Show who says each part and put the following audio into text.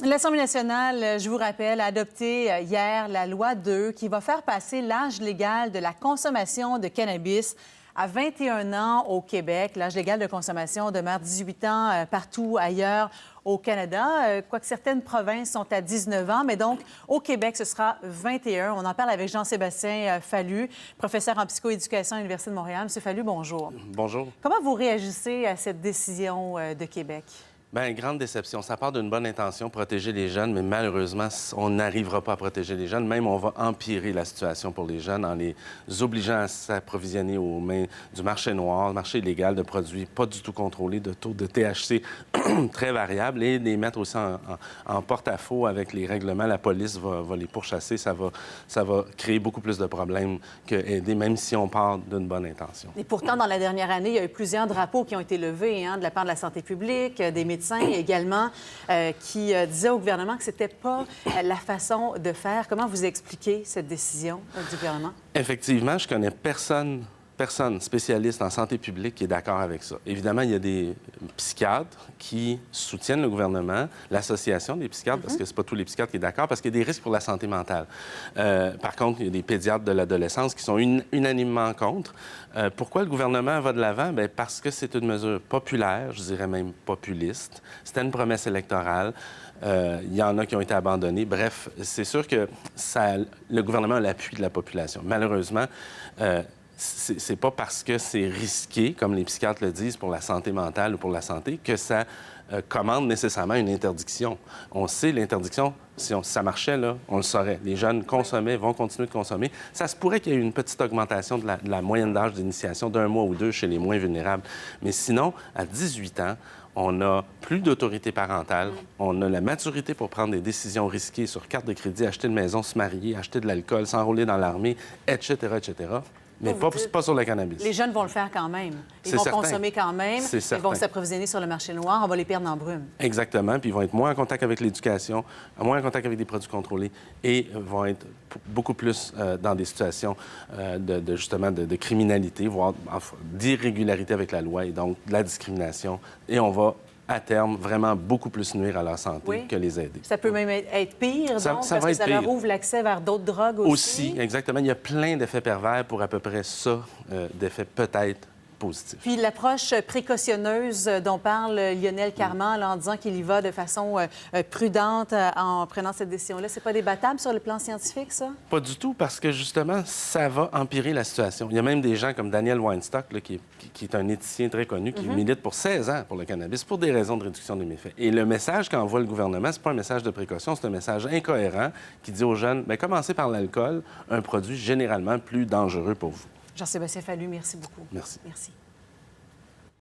Speaker 1: L'Assemblée nationale, je vous rappelle, a adopté hier la loi 2 qui va faire passer l'âge légal de la consommation de cannabis à 21 ans au Québec. L'âge légal de consommation demeure 18 ans partout ailleurs au Canada, quoique certaines provinces sont à 19 ans, mais donc au Québec, ce sera 21. On en parle avec Jean-Sébastien Fallu, professeur en psychoéducation à l'Université de Montréal. Monsieur Fallu, bonjour.
Speaker 2: Bonjour.
Speaker 1: Comment vous réagissez à cette décision de Québec?
Speaker 2: Bien, grande déception. Ça part d'une bonne intention, protéger les jeunes, mais malheureusement, on n'arrivera pas à protéger les jeunes. Même, on va empirer la situation pour les jeunes en les obligeant à s'approvisionner aux mains du marché noir, marché illégal de produits pas du tout contrôlés, de taux de THC très variables, et les mettre aussi en porte-à-faux avec les règlements. La police va les pourchasser. Ça va créer beaucoup plus de problèmes qu'aider, même si on part d'une bonne intention.
Speaker 1: Et pourtant, dans la dernière année, il y a eu plusieurs drapeaux qui ont été levés de la part de la santé publique, des médecins également, qui disaient au gouvernement que c'était pas la façon de faire. Comment vous expliquez cette décision du gouvernement?
Speaker 2: Effectivement, je connais personne spécialiste en santé publique qui est d'accord avec ça. Évidemment, il y a des psychiatres qui soutiennent le gouvernement, l'association des psychiatres, parce que c'est pas tous les psychiatres qui sont d'accord, parce qu'il y a des risques pour la santé mentale. Par contre, il y a des pédiatres de l'adolescence qui sont unanimement contre. Pourquoi le gouvernement va de l'avant? Bien, parce que c'est une mesure populaire, je dirais même populiste. C'était une promesse électorale. Il y en a qui ont été abandonnés. Bref, c'est sûr que le gouvernement a l'appui de la population. Malheureusement, c'est pas parce que c'est risqué, comme les psychiatres le disent, pour la santé mentale ou pour la santé, que ça commande nécessairement une interdiction. On sait, l'interdiction, si ça marchait, là, on le saurait. Les jeunes consommaient, vont continuer de consommer. Ça se pourrait qu'il y ait une petite augmentation de la moyenne d'âge d'initiation d'un mois ou deux chez les moins vulnérables. Mais sinon, à 18 ans, on n'a plus d'autorité parentale. On a la maturité pour prendre des décisions risquées sur carte de crédit, acheter une maison, se marier, acheter de l'alcool, s'enrôler dans l'armée, etc., etc. Mais pas sur le cannabis.
Speaker 1: Les jeunes vont le faire quand même. Ils vont consommer quand même. Ils vont s'approvisionner sur le marché noir. On va les perdre en brume.
Speaker 2: Exactement. Puis ils vont être moins en contact avec l'éducation, moins en contact avec des produits contrôlés et vont être beaucoup plus dans des situations justement de criminalité, voire d'irrégularité avec la loi et donc de la discrimination. Et on va à terme, vraiment beaucoup plus nuire à leur santé que les aider.
Speaker 1: Ça peut même être pire, donc, parce que ça
Speaker 2: pire.
Speaker 1: leur ouvre l'accès vers d'autres drogues aussi.
Speaker 2: Aussi, exactement. Il y a plein d'effets pervers pour à peu près ça, d'effets peut-être positifs.
Speaker 1: Puis l'approche précautionneuse dont parle Lionel Carman en disant qu'il y va de façon prudente en prenant cette décision-là, c'est pas débattable sur le plan scientifique, ça?
Speaker 2: Pas du tout, parce que justement, ça va empirer la situation. Il y a même des gens comme Daniel Weinstock, là, qui est un éthicien très connu, qui milite pour 16 ans pour le cannabis, pour des raisons de réduction des méfaits. Et le message qu'envoie le gouvernement, c'est pas un message de précaution, c'est un message incohérent qui dit aux jeunes, bien, commencez par l'alcool, un produit généralement plus dangereux pour vous.
Speaker 1: Jean-Sébastien Fallu, merci beaucoup.
Speaker 2: Merci.
Speaker 1: Merci.